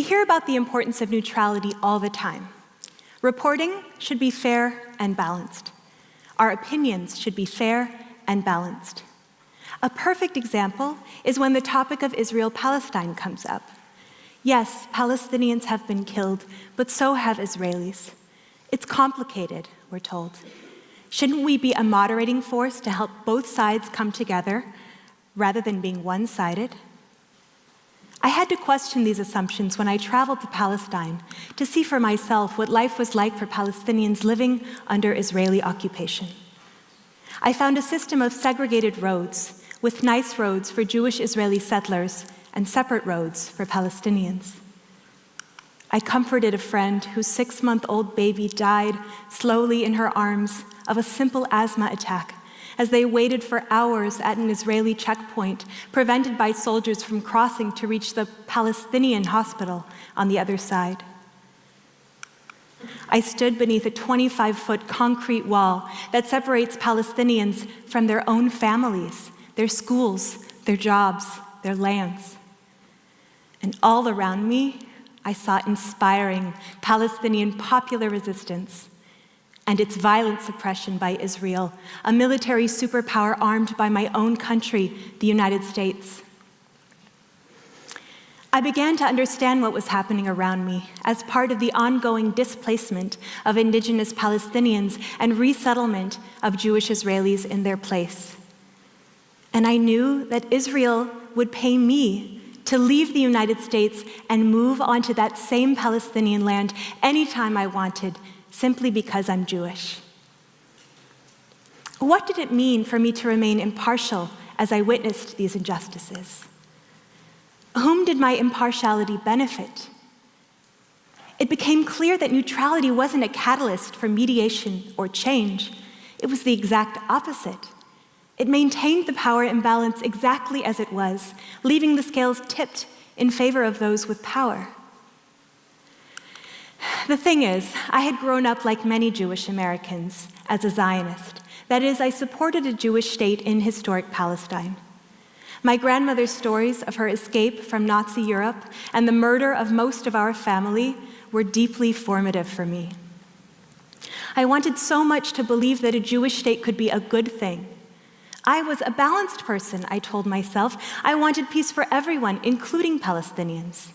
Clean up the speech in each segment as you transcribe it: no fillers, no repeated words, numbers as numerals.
We hear about the importance of neutrality all the time. Reporting should be fair and balanced. Our opinions should be fair and balanced. A perfect example is when the topic of Israel-Palestine comes up. Yes, Palestinians have been killed, but so have Israelis. It's complicated, we're told. Shouldn't we be a moderating force to help both sides come together rather than being one-sided? I had to question these assumptions when I traveled to Palestine to see for myself what life was like for Palestinians living under Israeli occupation. I found a system of segregated roads, with nice roads for Jewish Israeli settlers and separate roads for Palestinians. I comforted a friend whose 6-month-old baby died slowly in her arms of a simple asthma attack as they waited for hours at an Israeli checkpoint, prevented by soldiers from crossing to reach the Palestinian hospital on the other side. I stood beneath a 25-foot concrete wall that separates Palestinians from their own families, their schools, their jobs, their lands. And all around me, I saw inspiring Palestinian popular resistance and its violent suppression by Israel, a military superpower armed by my own country, the United States. I began to understand what was happening around me as part of the ongoing displacement of indigenous Palestinians and resettlement of Jewish Israelis in their place. And I knew that Israel would pay me to leave the United States and move onto that same Palestinian land anytime I wanted, simply because I'm Jewish. What did it mean for me to remain impartial as I witnessed these injustices? Whom did my impartiality benefit? It became clear that neutrality wasn't a catalyst for mediation or change. It was the exact opposite. It maintained the power imbalance exactly as it was, leaving the scales tipped in favor of those with power. The thing is, I had grown up like many Jewish Americans as a Zionist. That is, I supported a Jewish state in historic Palestine. My grandmother's stories of her escape from Nazi Europe and the murder of most of our family were deeply formative for me. I wanted so much to believe that a Jewish state could be a good thing. I was a balanced person, I told myself. I wanted peace for everyone, including Palestinians.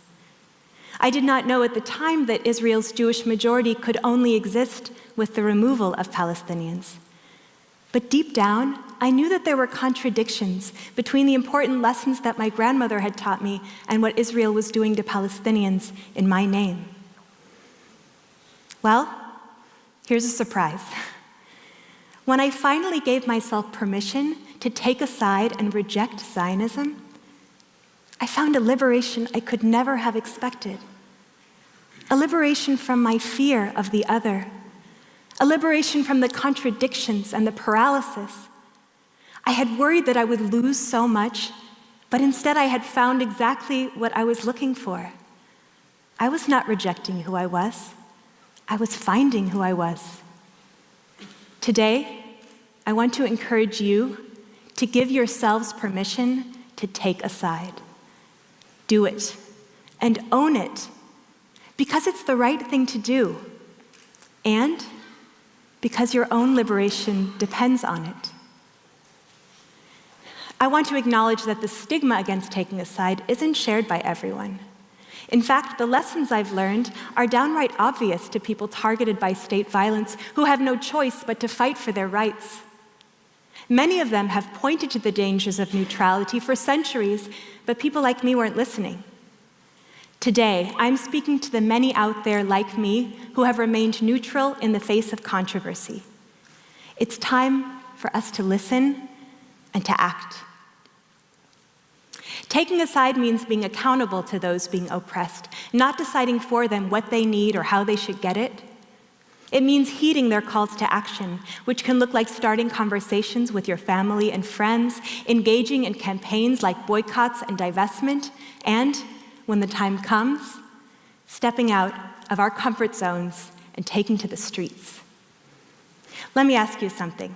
I did not know at the time that Israel's Jewish majority could only exist with the removal of Palestinians. But deep down, I knew that there were contradictions between the important lessons that my grandmother had taught me and what Israel was doing to Palestinians in my name. Well, here's a surprise. When I finally gave myself permission to take a side and reject Zionism, I found a liberation I could never have expected. A liberation from my fear of the other. A liberation from the contradictions and the paralysis. I had worried that I would lose so much, but instead I had found exactly what I was looking for. I was not rejecting who I was. I was finding who I was. Today, I want to encourage you to give yourselves permission to take a side. Do it and own it, because it's the right thing to do, and because your own liberation depends on it. I want to acknowledge that the stigma against taking a side isn't shared by everyone. In fact, the lessons I've learned are downright obvious to people targeted by state violence who have no choice but to fight for their rights. Many of them have pointed to the dangers of neutrality for centuries, but people like me weren't listening. Today, I'm speaking to the many out there like me who have remained neutral in the face of controversy. It's time for us to listen and to act. Taking a side means being accountable to those being oppressed, not deciding for them what they need or how they should get it. It means heeding their calls to action, which can look like starting conversations with your family and friends, engaging in campaigns like boycotts and divestment, and, when the time comes, stepping out of our comfort zones and taking to the streets. Let me ask you something.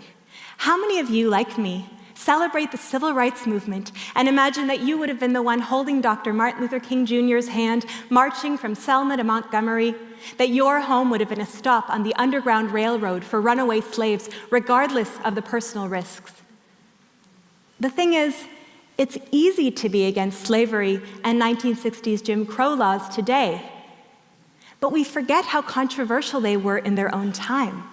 How many of you, like me, celebrate the civil rights movement, and imagine that you would have been the one holding Dr. Martin Luther King Jr.'s hand, marching from Selma to Montgomery, that your home would have been a stop on the Underground Railroad for runaway slaves, regardless of the personal risks. The thing is, it's easy to be against slavery and 1960s Jim Crow laws today, but we forget how controversial they were in their own time.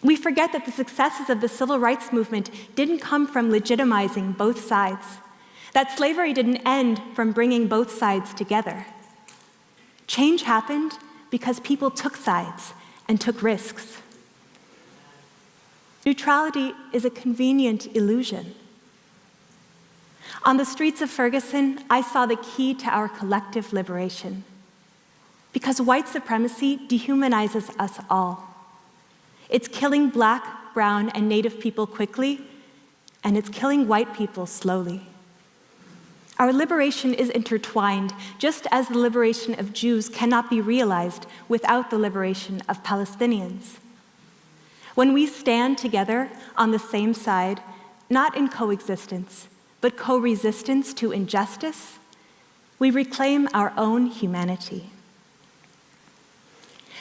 We forget that the successes of the civil rights movement didn't come from legitimizing both sides, that slavery didn't end from bringing both sides together. Change happened because people took sides and took risks. Neutrality is a convenient illusion. On the streets of Ferguson, I saw the key to our collective liberation. Because white supremacy dehumanizes us all. It's killing Black, brown, and Native people quickly, and it's killing white people slowly. Our liberation is intertwined, just as the liberation of Jews cannot be realized without the liberation of Palestinians. When we stand together on the same side, not in coexistence, but co-resistance to injustice, we reclaim our own humanity.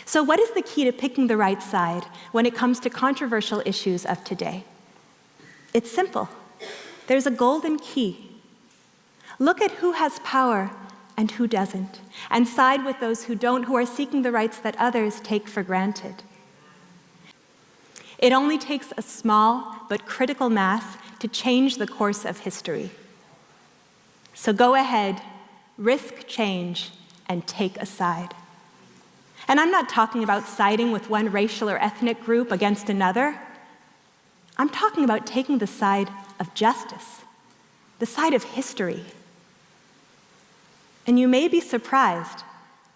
So what is the key to picking the right side when it comes to controversial issues of today? It's simple. There's a golden key. Look at who has power and who doesn't, and side with those who don't, who are seeking the rights that others take for granted. It only takes a small but critical mass to change the course of history. So go ahead, risk change, and take a side. And I'm not talking about siding with one racial or ethnic group against another. I'm talking about taking the side of justice, the side of history. And you may be surprised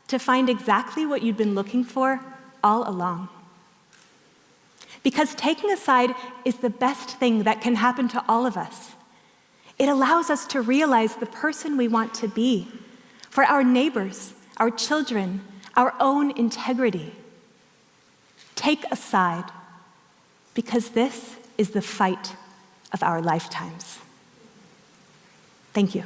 to find exactly what you've been looking for all along. Because taking a side is the best thing that can happen to all of us. It allows us to realize the person we want to be for our neighbors, our children, our own integrity. Take a side, because this is the fight of our lifetimes. Thank you.